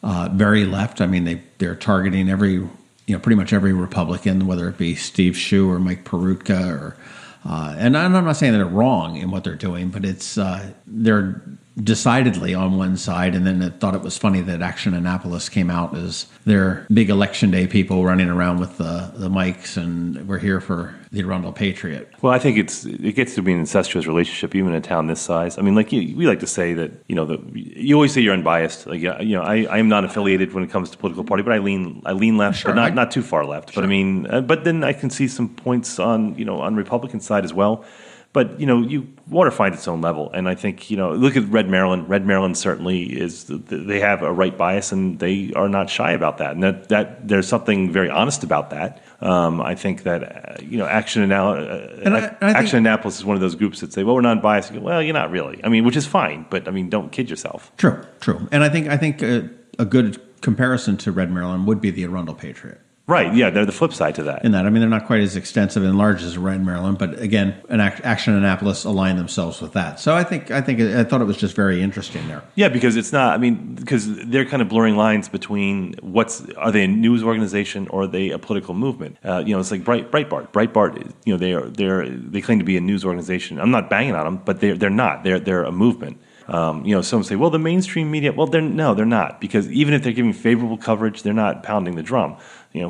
very left. I mean, they're targeting pretty much every Republican, whether it be Steve Shue or Mike Perutka or, and I'm not saying they're wrong in what they're doing, but it's they're decidedly on one side. And then I thought it was funny that Action Annapolis came out as their big election day people running around with the mics, and we're here for the Arundel Patriot. Well, I think it gets to be an incestuous relationship, even in a town this size. I mean, like we like to say that you always say you're unbiased. Like I am not affiliated when it comes to political party, but I lean left, sure, but not too far left. Sure. But I mean, but then I can see some points on Republican side as well. But water finds its own level, and I think look at Red Maryland. Red Maryland certainly they have a right bias, and they are not shy about that. And that there's something very honest about that. I think that Action Annapolis is one of those groups that say, well, we're not biased. You go, well, you're not really. I mean, which is fine, but I mean, don't kid yourself. True. And I think a good comparison to Red Maryland would be the Arundel Patriot. Right, yeah, they're the flip side to that. In that, I mean, they're not quite as extensive and large as Red Maryland, but again, Action Annapolis aligned themselves with that. So I thought it was just very interesting there. Yeah, because it's not. I mean, because they're kind of blurring lines between are they a news organization or are they a political movement? It's like Breitbart. Breitbart, they claim to be a news organization. I'm not banging on them, but they're not. They're a movement. Some say, well, the mainstream media. Well, they're not, because even if they're giving favorable coverage, they're not pounding the drum.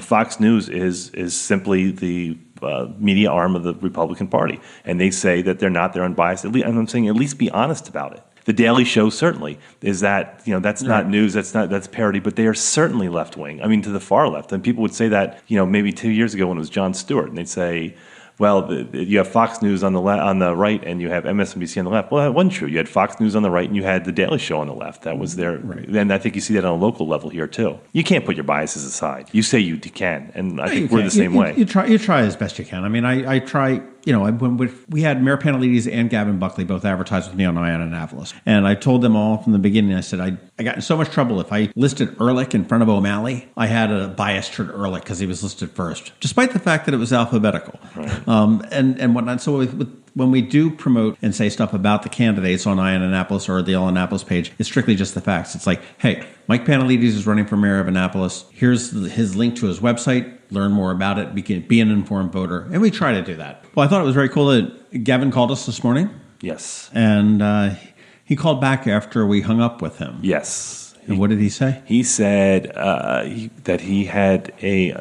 Fox News is simply the media arm of the Republican Party, and they say that they're not. They're unbiased. And I'm saying at least be honest about it. The Daily Show certainly is that. That's not news. That's parody. But they are certainly left wing. I mean, to the far left. And people would say that maybe 2 years ago when it was Jon Stewart, and they'd say, well, you have Fox News on the right, and you have MSNBC on the left. Well, that wasn't true. You had Fox News on the right, and you had the Daily Show on the left. That was there. Right. And I think you see that on a local level here too. You can't put your biases aside. You say you can, and I think we're the same way. You try as best you can. I mean, I try. When we had Mayor Panelides and Gavin Buckley both advertised with me on Annapolis, and I told them all from the beginning. I said I got in so much trouble if I listed Ehrlich in front of O'Malley. I had a bias toward Ehrlich because he was listed first, despite the fact that it was alphabetical, right. And whatnot. So when we do promote and say stuff about the candidates on Annapolis or the All Annapolis page, it's strictly just the facts. It's like, hey, Mike Panelides is running for mayor of Annapolis. Here's his link to his website. Learn more about it. Be an informed voter. And we try to do that. Well, I thought it was very cool that Gavin called us this morning. Yes. And he called back after we hung up with him. Yes. And what did he say? He said that he had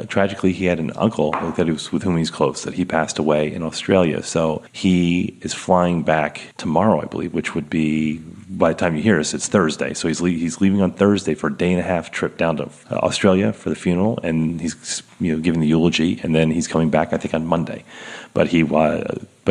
tragically, he had an uncle with whom he's close, that he passed away in Australia. So he is flying back tomorrow, I believe, which would be, by the time you hear this, it's Thursday. So he's leaving on Thursday for a day-and-a-half trip down to Australia for the funeral, and he's giving the eulogy, and then he's coming back, I think, on Monday. But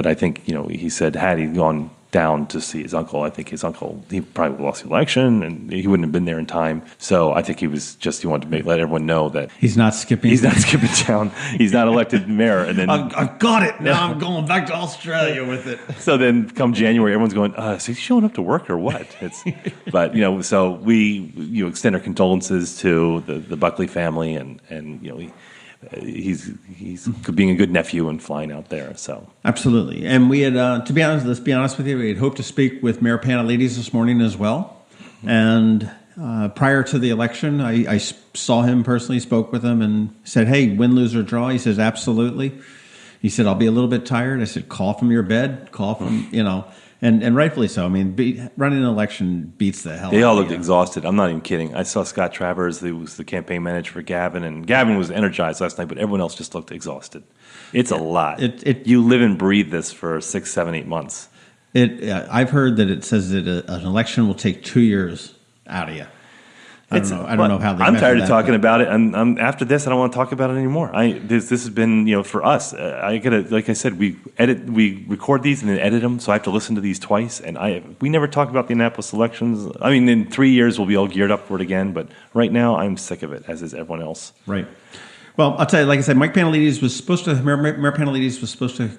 I think he said had he gone down to see his uncle, I think his uncle, he probably lost the election and he wouldn't have been there in time. So I think he wanted to let everyone know that he's not skipping town. He's not elected mayor. And then I've got it. Now I'm going back to Australia with it. So then come January, everyone's going, is he showing up to work or what? But so we extend our condolences to the Buckley family and he's being a good nephew and flying out there. So absolutely. And we had, let's be honest with you, we had hoped to speak with Mayor Panelides this morning as well. And prior to the election, I saw him personally, spoke with him, and said, "Hey, win, lose, or draw?" He says, "Absolutely." He said, "I'll be a little bit tired." I said, "Call from your bed, call from And rightfully so. I mean, running an election beats the hell out of you. They all looked exhausted. I'm not even kidding. I saw Scott Travers, who was the campaign manager for Gavin, and Gavin was energized last night, but everyone else just looked exhausted. It's a lot. You live and breathe this for 6, 7, 8 months. I've heard that it says that an election will take 2 years out of you. I don't know how they I'm tired that, of talking about it, and after this, I don't want to talk about it anymore. This has been, for us. Like I said, we record these and then edit them, so I have to listen to these twice. And we never talk about the Annapolis elections. I mean, in 3 years, we'll be all geared up for it again. But right now, I'm sick of it, as is everyone else. Right. Well, I'll tell you, like I said, Mayor Panelides was supposed to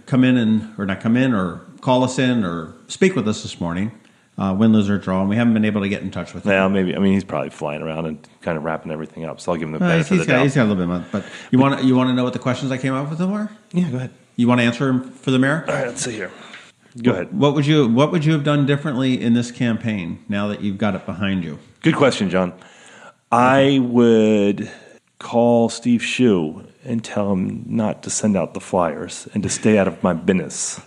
come in or not come in, or call us in, or speak with us this morning. Win, lose, or draw, and we haven't been able to get in touch with him. Well, maybe. I mean, he's probably flying around and kind of wrapping everything up. So I'll give him the benefit of the doubt. He's got a little bit of but you want to know what the questions I came up with were? Yeah, go ahead. You want to answer them for the mayor? All right, let's see here. Go ahead. What would you have done differently in this campaign now that you've got it behind you? Good question, John. I would call Steve Shue and tell him not to send out the flyers and to stay out of my business.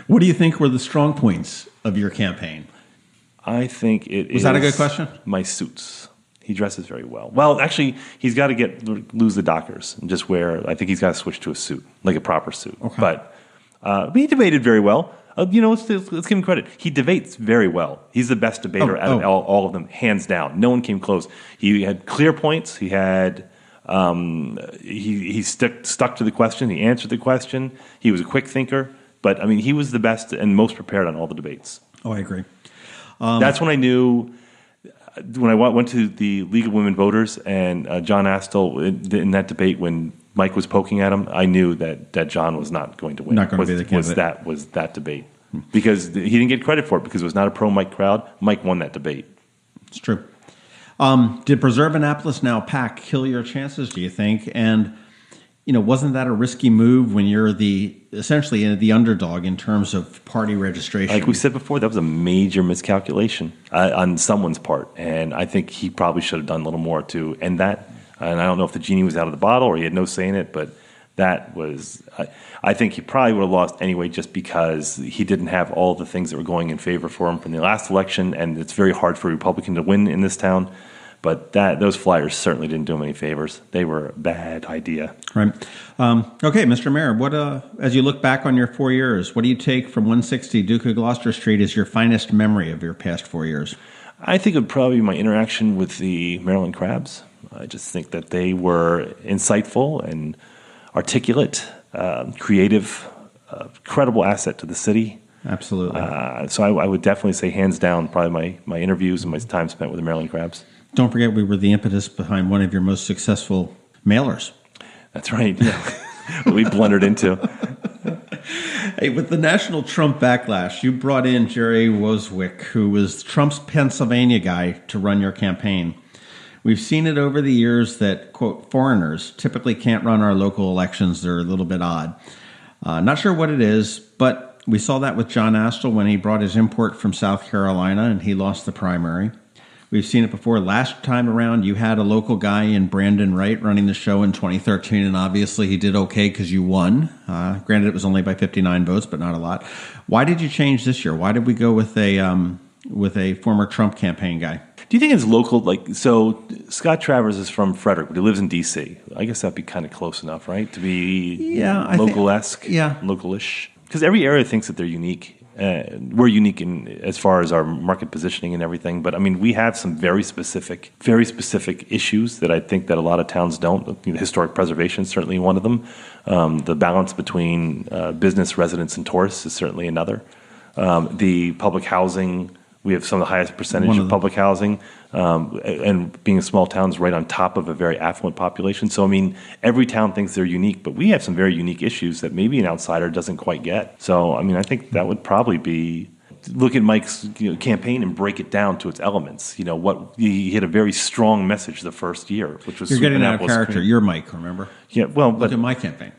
What do you think were the strong points of your campaign? I think it Was that a good question? My suits. He dresses very well. Well, actually, he's got to lose the Dockers and just wear. I think he's got to switch to a suit, like a proper suit. Okay. But he debated very well. Let's give him credit. He debates very well. He's the best debater out of all of them, hands down. No one came close. He had clear points. He had. He stuck to the question. He answered the question. He was a quick thinker. But, I mean, he was the best and most prepared on all the debates. Oh, I agree. That's when I knew, when I went to the League of Women Voters and John Astle in that debate when Mike was poking at him, I knew that John was not going to win. Not going to be the candidate. Was that debate. Because he didn't get credit for it because it was not a pro-Mike crowd. Mike won that debate. It's true. Did Preserve Annapolis Now PAC kill your chances, do you think? And wasn't that a risky move when you're essentially the underdog in terms of party registration? Like we said before, that was a major miscalculation on someone's part, and I think he probably should have done a little more to end that. And I don't know if the genie was out of the bottle or he had no say in it, but that was. I think he probably would have lost anyway, just because he didn't have all the things that were going in favor for him from the last election, and it's very hard for a Republican to win in this town. But those flyers certainly didn't do him any favors. They were a bad idea. Right. Okay, Mr. Mayor, what as you look back on your 4 years, what do you take from 160 Duke of Gloucester Street as your finest memory of your past 4 years? I think it would probably be my interaction with the Maryland Crabs. I just think that they were insightful and articulate, creative, credible asset to the city. Absolutely. So I would definitely say, hands down, probably my interviews and my time spent with the Maryland Crabs. Don't forget, we were the impetus behind one of your most successful mailers. That's right. Yeah. We blundered into. Hey, with the national Trump backlash, you brought in Jerry Wozwiak, who was Trump's Pennsylvania guy, to run your campaign. We've seen it over the years that, quote, foreigners typically can't run our local elections. They're a little bit odd. Not sure what it is, but we saw that with John Astle when he brought his import from South Carolina and he lost the primary. We've seen it before. Last time around, you had a local guy in Brandon Wright running the show in 2013, and obviously he did okay because you won. Granted, it was only by 59 votes, but not a lot. Why did you change this year? Why did we go with a with a former Trump campaign guy. Do you think it's local? So Scott Travers is from Frederick, but he lives in D.C. I guess that'd be kind of close enough, right? To be local-esque, local-ish. Because every area thinks that they're unique. We're unique as far as our market positioning and everything. But, I mean, we have some very specific issues that I think that a lot of towns don't. Historic preservation is certainly one of them. The balance between business, residents, and tourists is certainly another. The public housing, we have some of the highest percentage of public housing, and being a small town is right on top of a very affluent population. So, I mean, every town thinks they're unique, but we have some very unique issues that maybe an outsider doesn't quite get. So, I mean, I think that would probably be look at Mike's campaign and break it down to its elements. He had a very strong message the first year, which was you're getting out of character. You're Mike, remember? Yeah. Well, look at my campaign.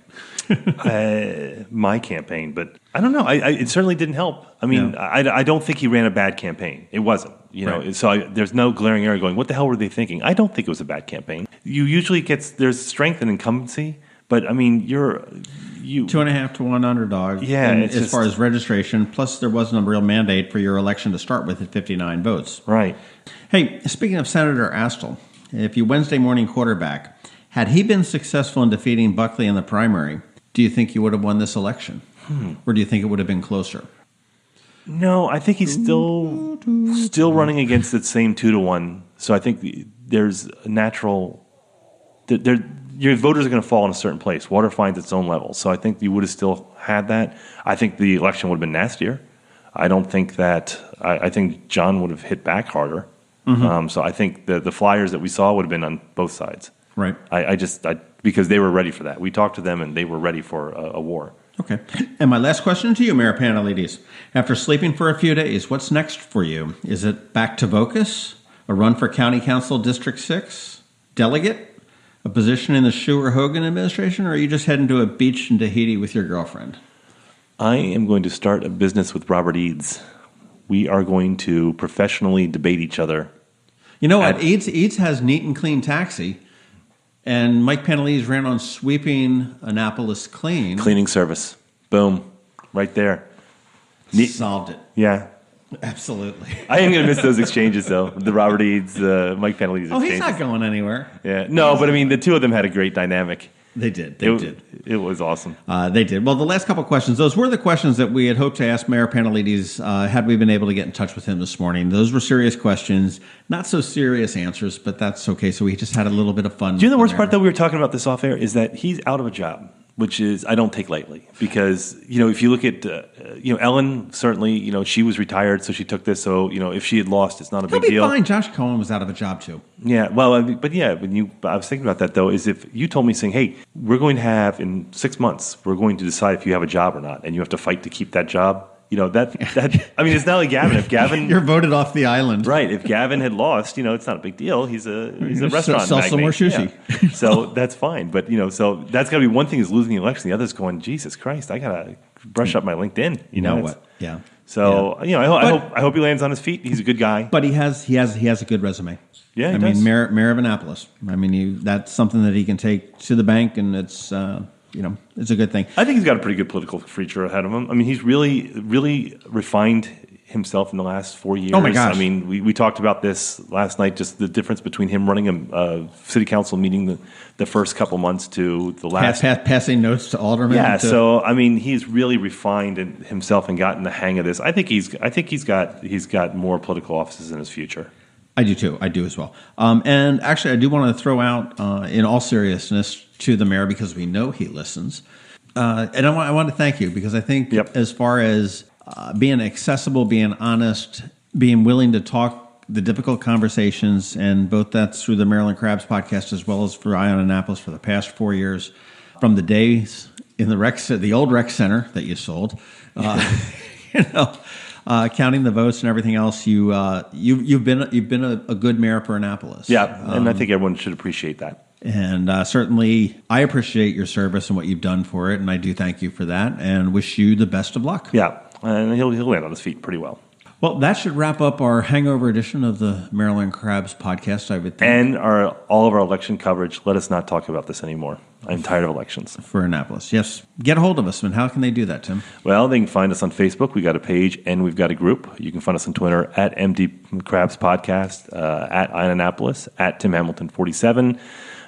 My campaign, but I don't know. It certainly didn't help. I mean, I don't think he ran a bad campaign. It wasn't, Right. So there's no glaring area going, what the hell were they thinking? I don't think it was a bad campaign. You usually there's strength in incumbency, but I mean, you 2.5 to 1 underdog. Yeah, as far as registration, plus there wasn't a real mandate for your election to start with at 59 votes. Right. Hey, speaking of Senator Astle, if you Wednesday morning quarterback, had he been successful in defeating Buckley in the primary, do you think he would have won this election? Or do you think it would have been closer? No, I think he's still running against that same 2 to 1. So I think there's a natural your voters are going to fall in a certain place. Water finds its own level. So I think you would have still had that. I think the election would have been nastier. I don't think that I think John would have hit back harder. So I think the flyers that we saw would have been on both sides. Right. Because they were ready for that. We talked to them, and they were ready for a war. Okay. And my last question to you, Mayor Panelides. After sleeping for a few days, what's next for you? Is it back to Vocus, a run for County Council District 6, delegate, a position in the Schuer-Hogan administration, or are you just heading to a beach in Tahiti with your girlfriend? I am going to start a business with Robert Eads. We are going to professionally debate each other. You know what? Eads has Neat and Clean Taxi. And Mike Panelides ran on sweeping Annapolis clean. Cleaning service. Boom. Right there. Solved it. Yeah. Absolutely. I am going to miss those exchanges, though. The Robert Eads, Mike Panelides exchanges. Oh, he's not going anywhere. Yeah. No, but I mean, the two of them had a great dynamic. They did. They did. It was awesome. They did. Well, the last couple of questions, those were the questions that we had hoped to ask Mayor Panelides had we been able to get in touch with him this morning. Those were serious questions, not so serious answers, but that's okay. So we just had a little bit of fun. Do you know the worst part, though, we were talking about this off air, is that he's out of a job, which is I don't take lightly. Because, if you look at, Ellen, certainly, she was retired, so she took this. So, if she had lost, it's not a big deal. He'll be fine. Josh Cohen was out of a job, too. Yeah, well, I was thinking about that, though, is if you told me saying, hey, we're going to have, in 6 months, we're going to decide if you have a job or not, and you have to fight to keep that job. It's not like Gavin. If Gavin, you're voted off the island, right? If Gavin had lost, it's not a big deal. He's a restaurant sell magnate. Some more sushi, yeah. So that's fine. But so that's got to be one thing is losing the election. The other is going, Jesus Christ, I gotta brush up my LinkedIn. You know what? Yeah. So I hope he lands on his feet. He's a good guy, but he has a good resume. Yeah, I mean, Mayor of Annapolis. I mean, that's something that he can take to the bank, and it's. It's a good thing. I think he's got a pretty good political future ahead of him. I mean, he's really, really refined himself in the last 4 years. Oh, my gosh. I mean, we talked about this last night, just the difference between him running a city council meeting the first couple month to the last. Passing notes to aldermen. Yeah, so, I mean, he's really refined himself and gotten the hang of this. I think he's got more political offices in his future. I do, too. I do as well. And actually, I do want to throw out, in all seriousness, to the mayor, because we know he listens. And I want to thank you, because I think as far as being accessible, being honest, being willing to talk the difficult conversations, and both that's through the Maryland Crabs podcast as well as for Eye on Annapolis for the past 4 years, from the days in the old rec center that you sold, counting the votes and everything else, you've been a good mayor for Annapolis. Yeah, and I think everyone should appreciate that. And certainly, I appreciate your service and what you've done for it, and I do thank you for that, and wish you the best of luck. Yeah, and he'll land on his feet pretty well. Well, that should wrap up our hangover edition of the Maryland Crabs podcast, I would think. And all of our election coverage. Let us not talk about this anymore. I'm tired of elections. For Annapolis, yes. Get a hold of us, and how can they do that, Tim? Well, they can find us on Facebook. We've got a page, and we've got a group. You can find us on Twitter, at MD Crabs Podcast, at Annapolis, at Tim Hamilton 47.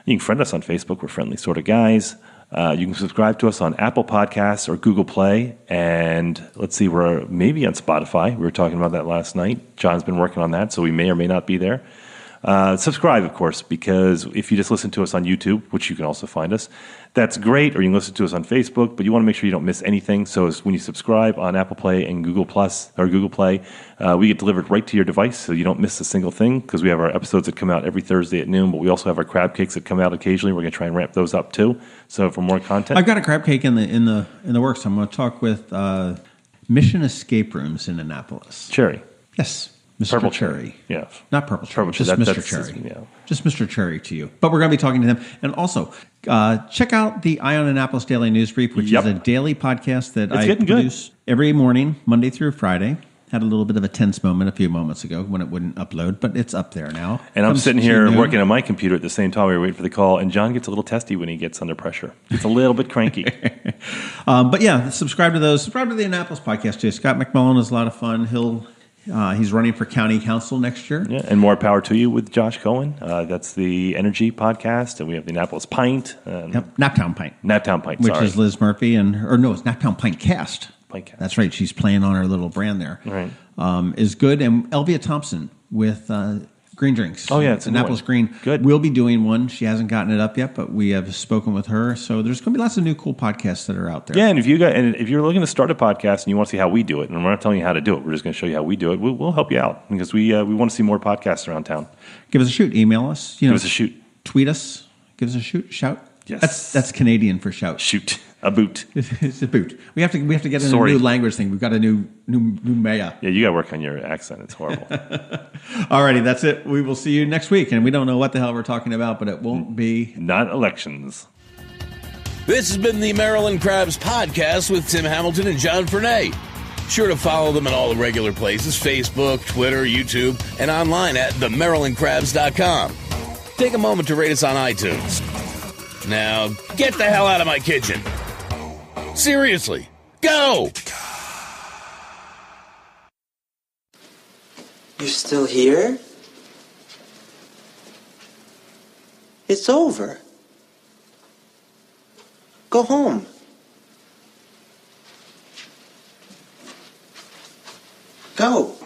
You can friend us on Facebook. We're friendly sort of guys. You can subscribe to us on Apple Podcasts or Google Play. And let's see, we're maybe on Spotify. We were talking about that last night. John's been working on that, so we may or may not be there. Subscribe, of course, because if you just listen to us on YouTube, which you can also find us, that's great. Or you can listen to us on Facebook, but you want to make sure you don't miss anything. So when you subscribe on Apple Play and Google Plus or Google Play, we get delivered right to your device, so you don't miss a single thing. Because we have our episodes that come out every Thursday at noon, but we also have our crab cakes that come out occasionally. We're going to try and ramp those up too. So for more content, I've got a crab cake in the works. I'm going to talk with Mission Escape Rooms in Annapolis. Cherry, yes. Mr. Purple Cherry. Yeah. Not Purple Cherry. Just That's Mr. Cherry. Just Mr. Cherry to you. But we're going to be talking to them. And also, check out the Eye on Annapolis Daily News Brief, which is a daily podcast that I produce every morning, Monday through Friday. Had a little bit of a tense moment a few moments ago when it wouldn't upload, but it's up there now. And I'm sitting here working on my computer at the same time we were waiting for the call, and John gets a little testy when he gets under pressure. Gets a little bit cranky. But yeah, subscribe to those. Subscribe to the Annapolis podcast too. Scott McMullen is a lot of fun. He's running for county council next year. Yeah, and more power to you with Josh Cohen. That's the Energy podcast, and we have the Annapolis Pint. Naptown Pint. Naptown Pint, which is Liz Murphy, it's Naptown Pint Cast. That's right. She's playing on her little brand there. Right. Is good. And Elvia Thompson with Green Drinks. Oh, yeah. It's Annapolis Green. Good. We'll be doing one. She hasn't gotten it up yet, but we have spoken with her. So there's going to be lots of new cool podcasts that are out there. Yeah, and if you're looking to start a podcast and you want to see how we do it, and we're not telling you how to do it, we're just going to show you how we do it. We'll help you out because we want to see more podcasts around town. Give us a shoot. Email us. Give us a shoot. Tweet us. Give us a shoot. Shout. Yes. That's Canadian for shout. Shoot. A boot. It's a boot. We have to get in a new language thing. We've got a new mayor. Yeah, you got to work on your accent. It's horrible. Alrighty, that's it. We will see you next week, and we don't know what the hell we're talking about, but it won't be not elections. This has been the Maryland Crabs podcast with Tim Hamilton and John Fernay. Sure to follow them in all the regular places: Facebook, Twitter, YouTube, and online at themarylandcrabs.com. Take a moment to rate us on iTunes. Now, get the hell out of my kitchen. Seriously, go! You're still here? It's over. Go home. Go.